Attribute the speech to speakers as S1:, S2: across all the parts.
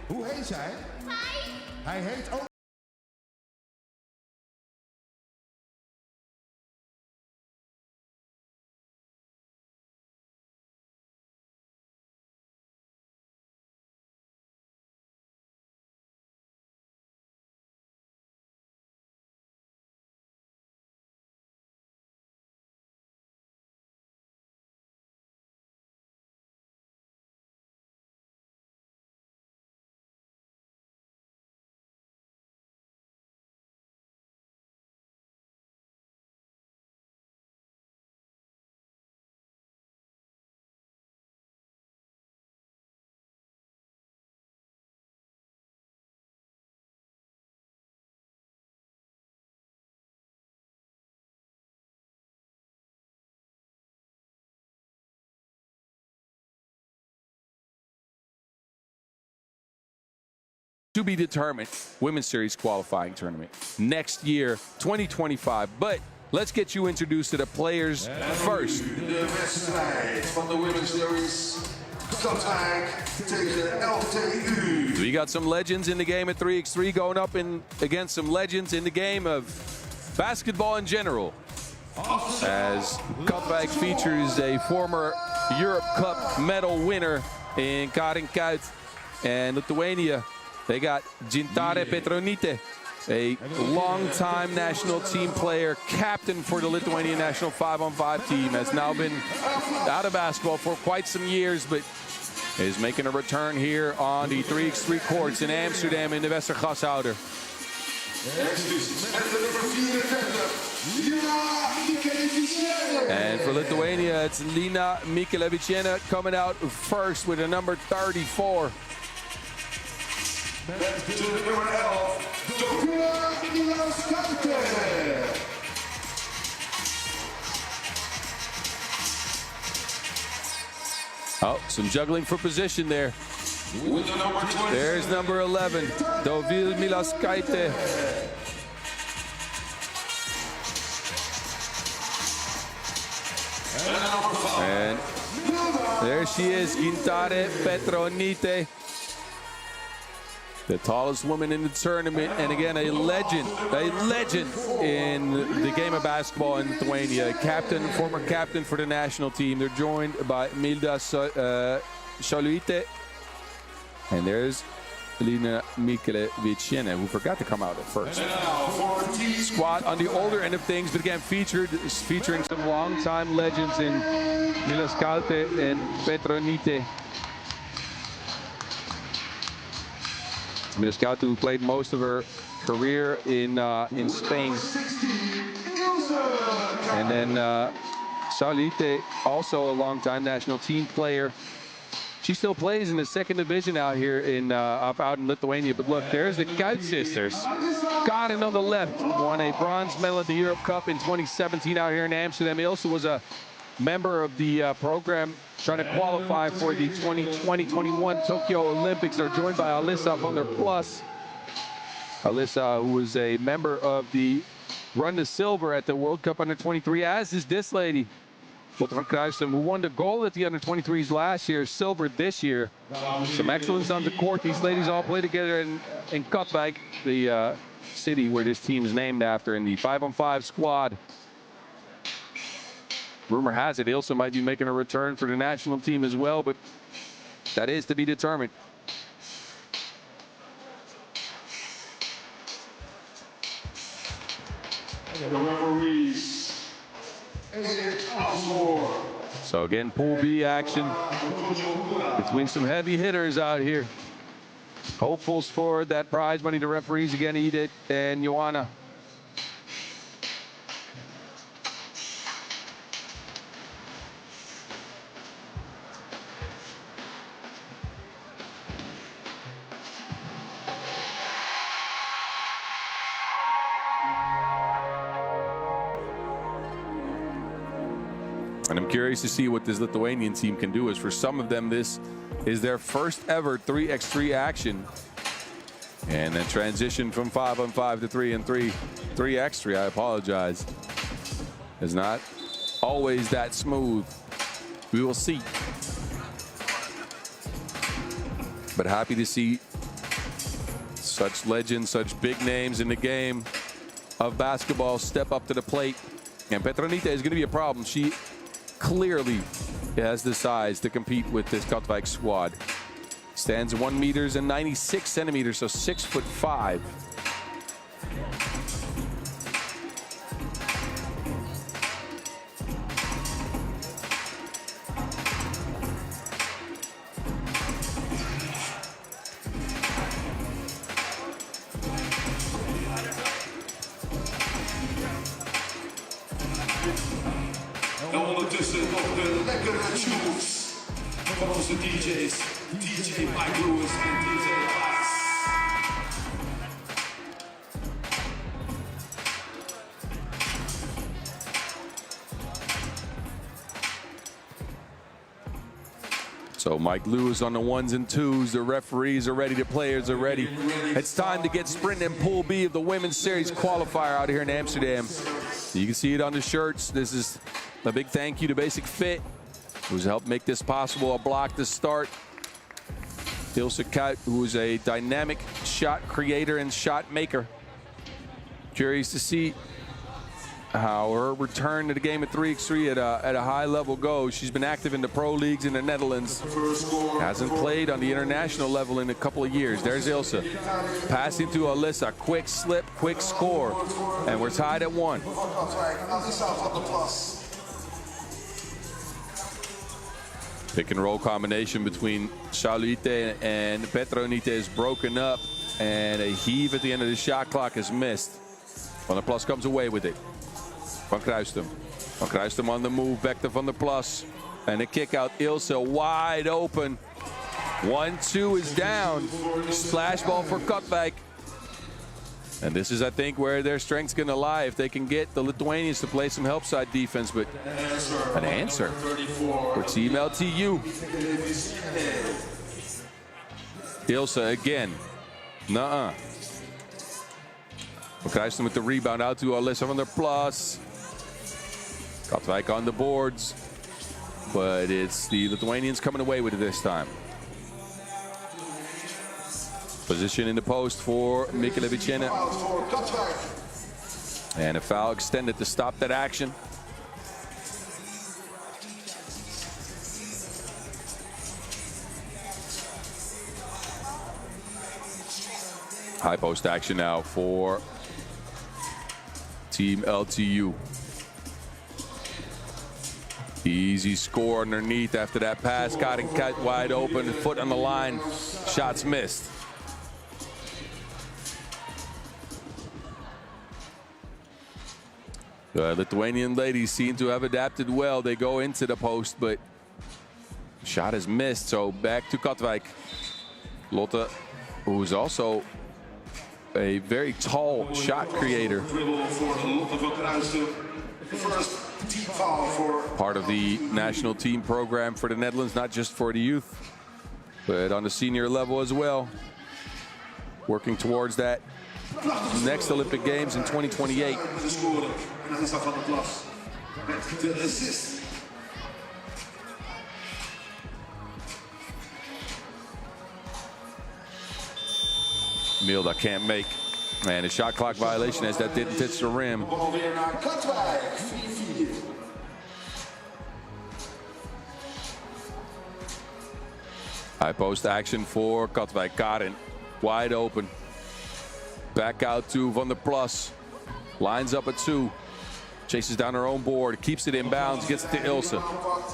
S1: Hoe heet zij? Hij heet ook...
S2: To be determined Women's Series qualifying tournament next year, 2025. But let's get you introduced to the players first.
S3: De wedstrijd van de Women's Series. Katwijk tegen LTU.
S2: We got some legends in the game at 3x3 going up against some legends in the game of basketball in general. As Katwijk features a former Europe Cup medal winner in Karin Kuit, and Lithuania, they got Gintare Petronite, a long-time national team player, captain for the Lithuanian national 5-on-5 team, has now been out of basketball for quite some years, but is making a return here on the 3x3 courts in Amsterdam in the Westergashouder. And for Lithuania, it's Lina Mikeleviciene coming out first with a number 34. Oh, some juggling for position there. There's number 11, Dovil Milaskaite. And there she is, Gintare Petronite, the tallest woman in the tournament, and again a legend in the game of basketball in Lithuania. Captain, former captain for the national team. They're joined by Milda Shaluite, and there's Lina Mikeleviciene, who forgot to come out at first. Squad on the older end of things, but again featuring some longtime legends in Milaskaite and Petronite. Milaskaite, who played most of her career in Spain, and then Salite, also a longtime national team player. She still plays in the second division out here out in Lithuania. But look, there's the Kuit sisters. Karin on the left won a bronze medal at the Europe Cup in 2017 out here in Amsterdam. He also was a member of the program trying to qualify for the 2020-21 Tokyo Olympics. They're joined by Alyssa van der Plas. Alyssa, who was a member of the Run to Silver at the World Cup Under 23, as is this lady, who won the gold at the Under-23s last year, silver this year. Some excellence on the court. These ladies all play together in Katwijk, the city where this team is named after, in the 5-on-5 squad. Rumor has it Ilse might be making a return for the national team as well, but that is to be determined.
S3: The referees.
S2: So again, Pool B action between some heavy hitters out here. Hopefuls for that prize money. The referees again, Edith and Joanna. And I'm curious to see what this Lithuanian team can do, as for some of them, this is their first ever 3x3 action. And then transition from 5-on-5 to 3-on-3, 3x3, I apologize, is not always that smooth. We will see. But happy to see Such legends, such big names in the game of basketball step up to the plate. And Petronite is going to be a problem. She clearly has the size to compete with this Katwijk squad. Stands 1 meters and 96 centimeters, so 6'5".
S3: En ondertussen nog de lekkere tunes van onze DJ's. DJ Mike Lewis en DJ Alex.
S2: So Mike Lewis on the 1s and 2s. The referees are ready. The players are ready. It's time to get sprint in Pool B of the Women's Series qualifier out here in Amsterdam. You can see it on the shirts. This is a big thank you to Basic Fit, who's helped make this possible. A block to start. Ilse Kuit, who is a dynamic shot creator and shot maker. Curious to see how her return to the game at 3x3 at a high level goes. She's been active in the pro leagues in the Netherlands. Hasn't played on the international level in a couple of years. There's Ilse. Passing to Alyssa. Quick slip, quick score. And we're tied at 1. Pick and roll combination between Salite and Petronite is broken up. And a heave at the end of the shot clock is missed. Van der Plas comes away with it. Van Kruistum. Van Kruistum on the move, back to Van der Plas. And a kick out, Ilse wide open. 1-2 is down. Splash ball for Katwijk. And this is, I think, where their strength's gonna lie. If they can get the Lithuanians to play some help side defense, but an answer for Team LTU. Ilse again. Nuh-uh. Van Kruistum with the rebound out to Alyssa van der Plas. Katwijk on the boards, but it's the Lithuanians coming away with it this time. Position in the post for Mikelevicene. And a foul extended to stop that action. High post action now for Team LTU. Easy score underneath after that pass. Got and cut wide open, foot on the line. Shots missed. The Lithuanian ladies seem to have adapted well. They go into the post, but shot is missed. So back to Katwijk. Lotte, who's also a very tall shot creator. Part of the national team program for the Netherlands, not just for the youth, but on the senior level as well. Working towards that next Olympic Games in 2028. Milda can't make. And a shot clock violation as that didn't touch the rim. High post action for Katwijk. Karin wide open. Back out to Van der Plas. Lines up at 2. Chases down her own board. Keeps it in bounds. Gets it to Ilse.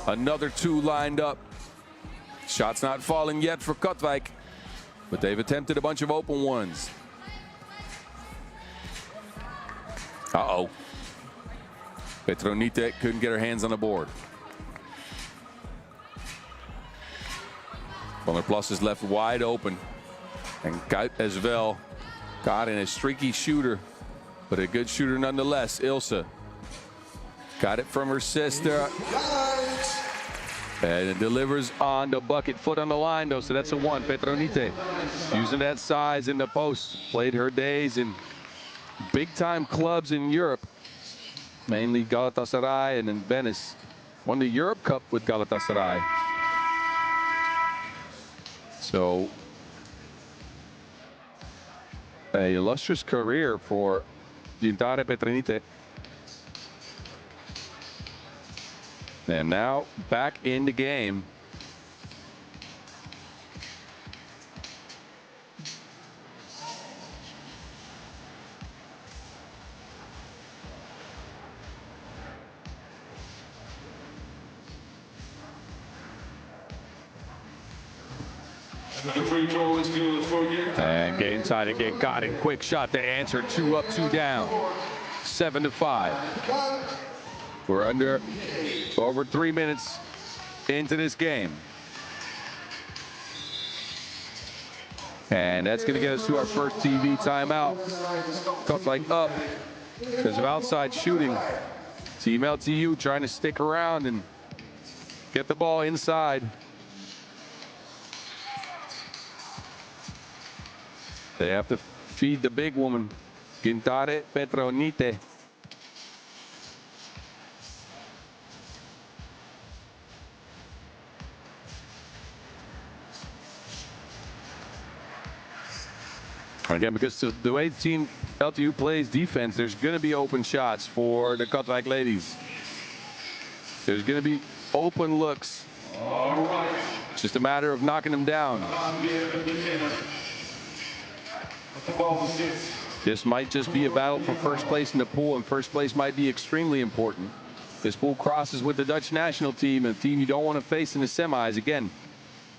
S2: Another 2 lined up. Shots not falling yet for Katwijk, but they've attempted a bunch of open ones. Uh-oh. Petronite couldn't get her hands on the board. Van der Plas is left wide open. And Kuit as well. Got in a streaky shooter, but a good shooter nonetheless. Ilse got it from her sister. And it delivers on the bucket. Foot on the line, though, so that's a 1. Petronite using that size in the post. Played her days in big-time clubs in Europe, mainly Galatasaray and in Venice. Won the Europe Cup with Galatasaray. So A illustrious career for Gintare Petronite. And now back in the game.
S3: The free throw is good for you.
S2: And get inside again. Got it. Quick shot to answer. 2 up, 2 down. 7-5. We're under over 3 minutes into this game. And that's going to get us to our first TV timeout. Katwijk up because of outside shooting. Team LTU trying to stick around and get the ball inside. They have to feed the big woman, Gintare Petronite. Again, because the way Team LTU plays defense, there's going to be open shots for the Katwijk ladies. There's going to be open looks. It's just a matter of knocking them down. This might just be a battle for first place in the pool, and first place might be extremely important. This pool crosses with the Dutch national team, a team you don't want to face in the semis. Again,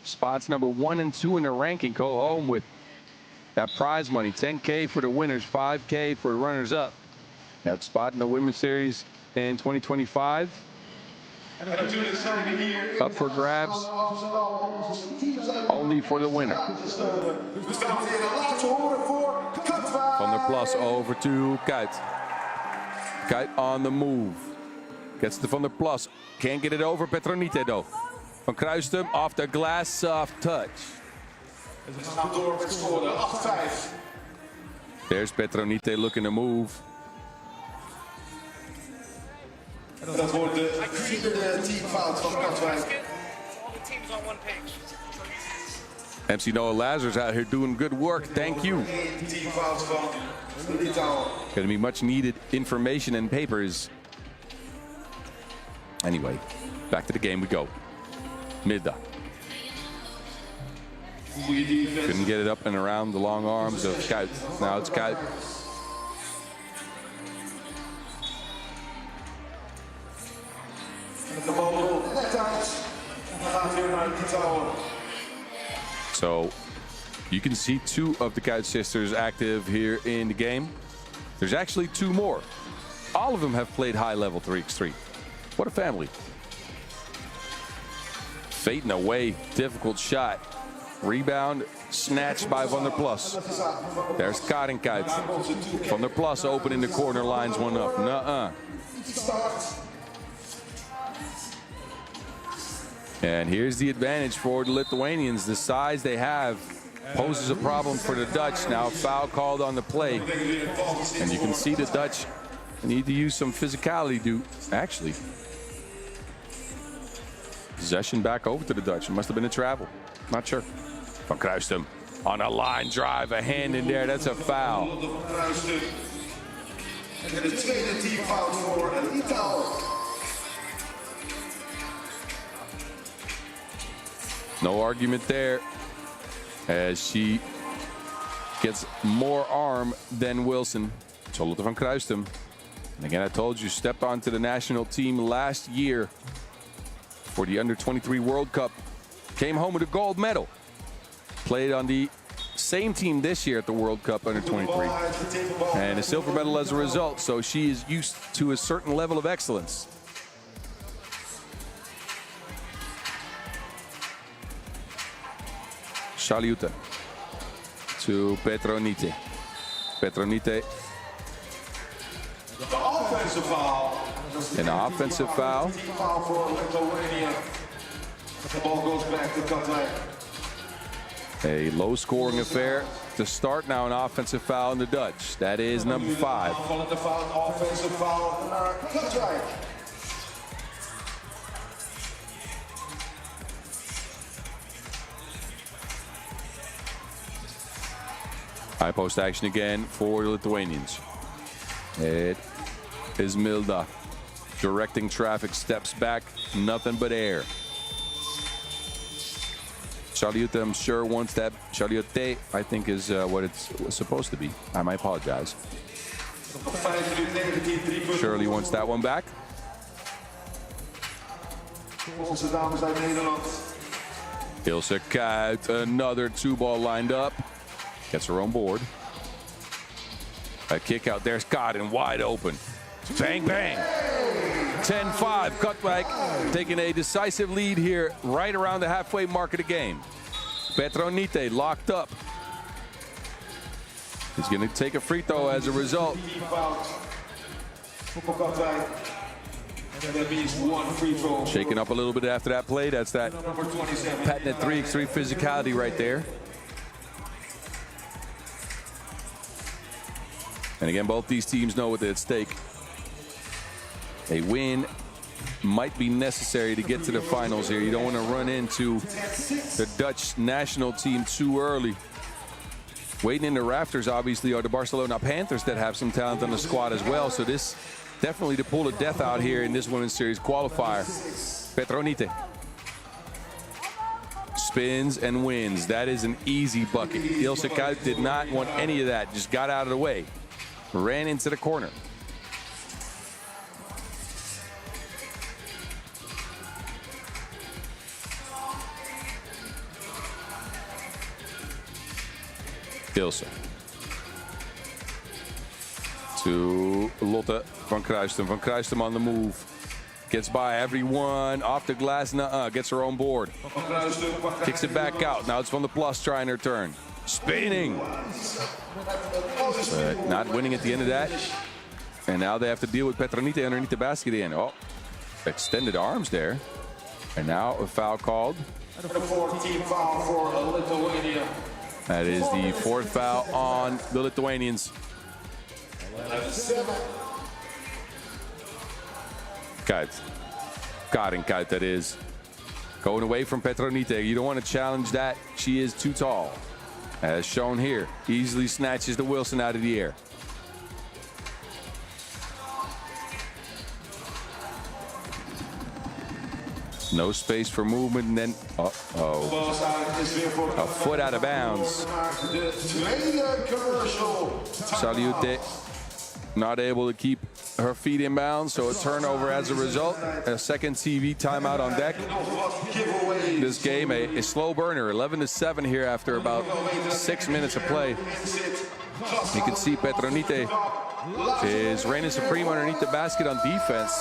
S2: spots number 1 and 2 in the ranking go home with that prize money, $10K for the winners, $5K for the runners-up. That spot in the Women's Series in 2025. Up for grabs, only for the winner. Van der Plas over to Kuyt. Kuyt on the move. Gets to Van der Plas. Can't get it over Petronite though. Van Kruistum off the glass, soft touch. There's Petronite looking to move.
S3: Dat wordt de 4e teamfout van Katwijk.
S2: MC Noah Lazarus out here doing good work. Thank you.
S3: Teamfout van Litouwen.
S2: Going to be much needed information and papers. Anyway, back to the game we go. Middag. Couldn't get it up and around the long arms of Kuyt. Now it's Kuyt. So you can see 2 of the Kuyt sisters active here in the game. There's actually 2 more. All of them have played high-level 3x3. What a family. Fading away, difficult shot. Rebound snatched by Van der Plas. There's Karin Kuyt. Van der Plas open in the corner, lines one up. Nuh-uh. And here's the advantage for the Lithuanians. The size they have poses a problem for the Dutch. Now foul called on the play. And you can see the Dutch need to use some physicality to actually. Possession back over to the Dutch. It must have been a travel. Not sure. Van Kruistum on a line drive, a hand in there. That's a foul.
S3: En de tweede teamfout voor Litouwen.
S2: No argument there as she gets more arm than Wilson. Charlotte van Kruistum. And again, I told you, stepped onto the national team last year for the Under-23 World Cup. Came home with a gold medal. Played on the same team this year at the World Cup Under-23. And a silver medal as a result, so she is used to a certain level of excellence. Shaliuta to Petronite. Petronite. An offensive foul.
S3: The ball goes back to Katwijk.
S2: A low-scoring affair to start. Now an offensive foul in the Dutch. That is number 5.
S3: Offensive foul naar Katwijk.
S2: High post action again for the Lithuanians. It is Milda directing traffic, steps back, nothing but air. Charliote, I'm sure wants that. Charliote, I think, is what it's supposed to be. I might apologize. Shirley wants that one back. Ilse Kuyt, another 2-ball lined up. Gets her own board. A kick out there, Scott, and wide open. Bang, bang. 10-5, Katwijk taking a decisive lead here right around the halfway mark of the game. Petronite locked up. He's going to take a free throw as a result. Shaking up a little bit after that play. That's that patented 3x3 physicality right there. And again, both these teams know what's at stake. A win might be necessary to get to the finals here. You don't want to run into the Dutch national team too early. Waiting in the rafters, obviously, are the Barcelona Panthers that have some talent on the squad as well. So this definitely the pull of death out here in this women's series qualifier. Petronite spins and wins. That is an easy bucket. Ilse Kuyt did not want any of that. Just got out of the way. Ran into the corner. Ilse. To Lotte van Kruistum. Van Kruistum on the move. Gets by everyone. Off the glass. Gets her own board. Kicks it back out. Now it's Van der Plas trying her turn. Spinning. But not winning at the end of that. And now they have to deal with Petronite underneath the basket again. Oh, extended arms there. And now a foul called.
S3: The 14th foul for Lithuania.
S2: That is the 4th foul on the Lithuanians. Kuyt. Karin Kuyt, that is. Going away from Petronite. You don't want to challenge that. She is too tall. As shown here. Easily snatches the Wilson out of the air. No space for movement, and then, a foot out of bounds. Salute not able to keep her feet in bounds, so a turnover as a result. A second TV timeout on deck. This game, a slow burner, 11-7 here after about 6 minutes of play. You can see Petronite is reigning supreme underneath the basket on defense.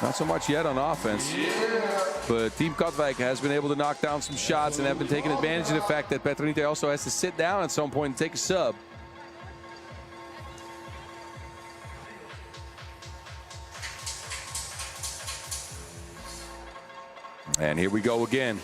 S2: Not so much yet on offense. But Team Katwijk has been able to knock down some shots and have been taking advantage of the fact that Petronite also has to sit down at some point and take a sub. And here we go again.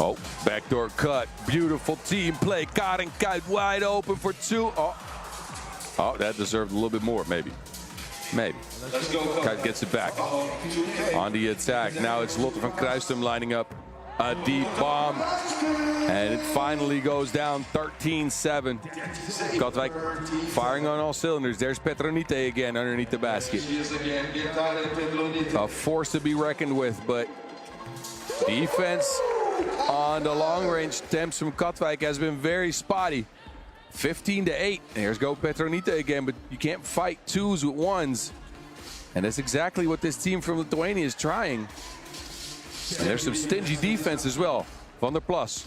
S2: Oh, backdoor cut. Beautiful team play. Karin Kuyt wide open for 2. Oh, that deserved a little bit more, maybe. Maybe. Kuyt gets it back. On the attack. Now it's Lotte van Kruistum lining up a deep bomb. And it finally goes down 13-7. Katwijk firing on all cylinders. There's Petronite again underneath the basket. A force to be reckoned with, but defense on the long-range attempts from Katwijk has been very spotty. 15-8. Here's go Petronite again, but you can't fight 2s with 1s. And that's exactly what this team from Lithuania is trying. And there's some stingy defense as well. Van der Plas.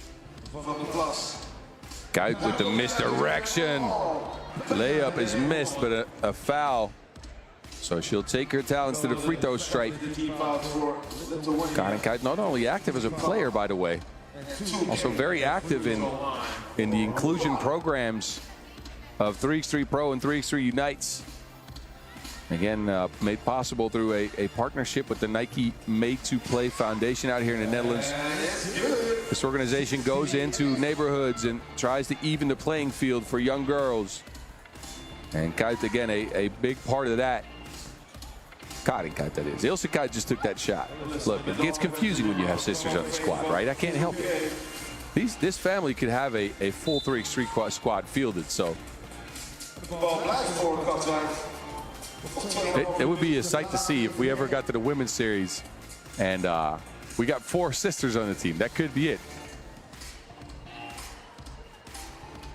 S2: Kuyt with the misdirection. Layup is missed, but a foul. So she'll take her talents to the free throw stripe. Karin Kuyt not only active as a player, by the way, also very active in the inclusion programs of 3x3 Pro and 3x3 Unites. Again, made possible through a partnership with the Nike Made to Play Foundation out here in the Netherlands. This organization goes into neighborhoods and tries to even the playing field for young girls. And Kite, again, a big part of that. Karin Kite, that is. Ilse Kite just took that shot. Look, it gets confusing when you have sisters on the squad, right? I can't help it. This family could have a full 3x3 squad fielded, so. It would be a sight to see if we ever got to the women's series and we got 4 sisters on the team. That could be it.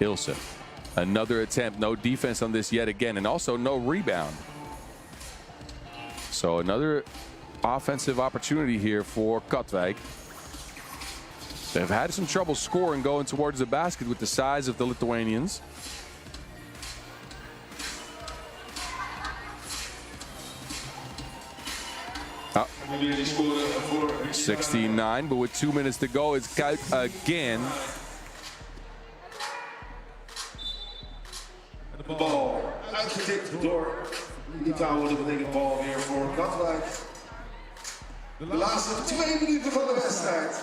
S2: Ilse, another attempt. No defense on this yet again, and also no rebound. So another offensive opportunity here for Katwijk. They've had some trouble scoring going towards the basket with the size of the Lithuanians. Oh. 16-9, but with 2 minutes to go, it's Kite again.
S3: De bal uitgetikt door Litouwen. Dat betekent bal weer voor Katwijk. De laatste 2 minuten van de wedstrijd.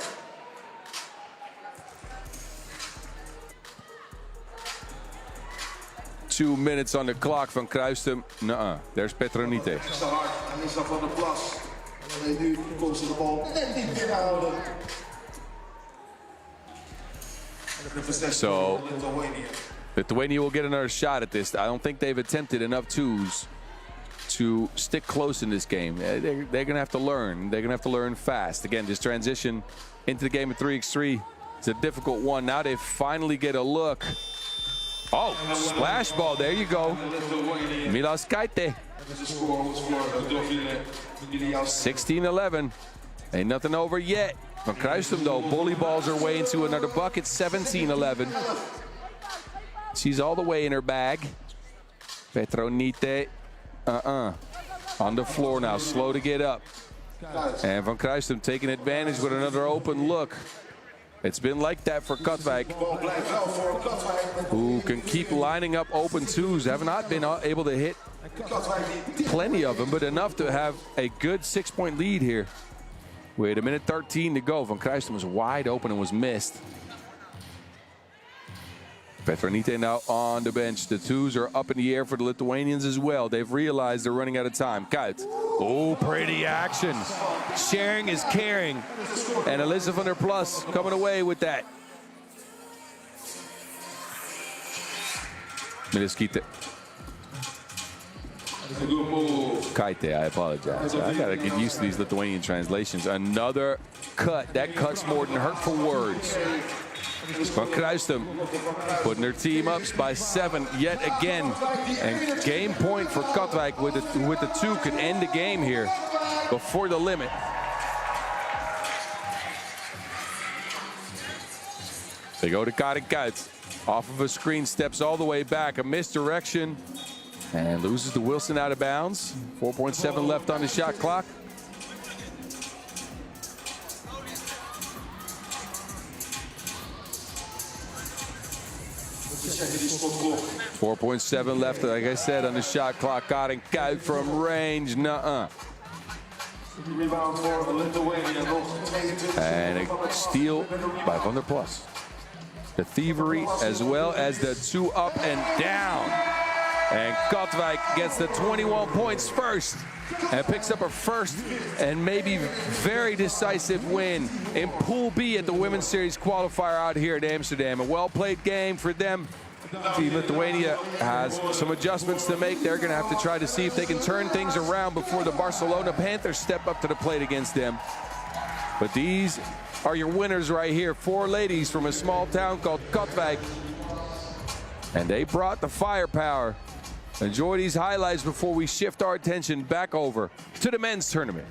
S2: Two minutes on the clock van Kruistum. There's Petronite.
S3: Hij is te hard. Hij is van de plas. En nu komt ze de bal net niet binnenhouden.
S2: So Lithuania will get another shot at this. I don't think they've attempted enough twos to stick close in this game. They're going to have to learn. They're going to have to learn fast. Again, this transition into the game of 3x3 is a difficult one. Now they finally get a look. Oh, splash ball. There you go. Milas Kite. 16-11. Ain't nothing over yet. Van Kruistum, though, bully balls her way into another bucket. 17-11. She's all the way in her bag. Petronite. On the floor now. Slow to get up. And Van Kruistum taking advantage with another open look. It's been like that for Katwijk, who can keep lining up open twos. Have not been able to hit plenty of them, but enough to have a good 6-point lead here. With 1:13 to go. Van Kruistum was wide open and was missed. Petronite now on the bench. The twos are up in the air for the Lithuanians as well. They've realized they're running out of time. Kite. Oh, pretty action. Sharing is caring. And Alyssa van der Plas coming away with that. Miliskite. Kite, I apologize. I got to get used to these Lithuanian translations. Another cut. That cuts more than hurtful words. Van Kruistum putting their team up by 7 yet again. And game point for Katwijk with the 2 could end the game here before the limit. They go to Karin Kite. Off of a screen, steps all the way back. A misdirection. And loses to Wilson out of bounds. 4.7 left on the shot clock. 4.7 left, like I said, on the shot clock. Karin Kite from range. Nuh-uh. And a steal by Van der Plas. The thievery as well as the 2 up and down. And Katwijk gets the 21 points first and picks up a first and maybe very decisive win in Pool B at the Women's Series qualifier out here at Amsterdam. A well-played game for them. Team Lithuania has some adjustments to make. They're going to have to try to see if they can turn things around before the Barcelona Panthers step up to the plate against them. But these are your winners right here. 4 ladies from a small town called Katwijk. And they brought the firepower. Enjoy these highlights before we shift our attention back over to the men's tournament.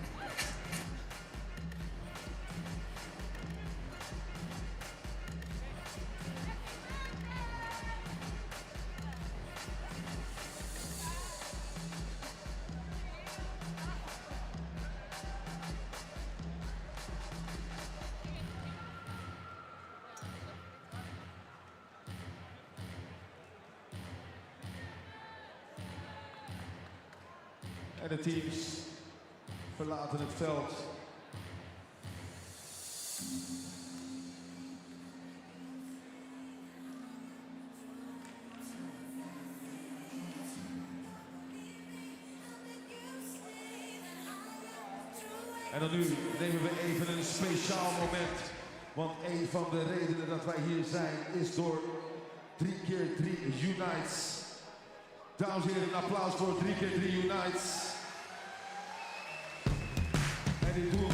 S1: En de teams verlaten het veld. En dan nu nemen we even een speciaal moment. Want een van de redenen dat wij hier zijn is door 3x3 Unites. Dames en heren, een applaus voor 3x3 Unites. En die doen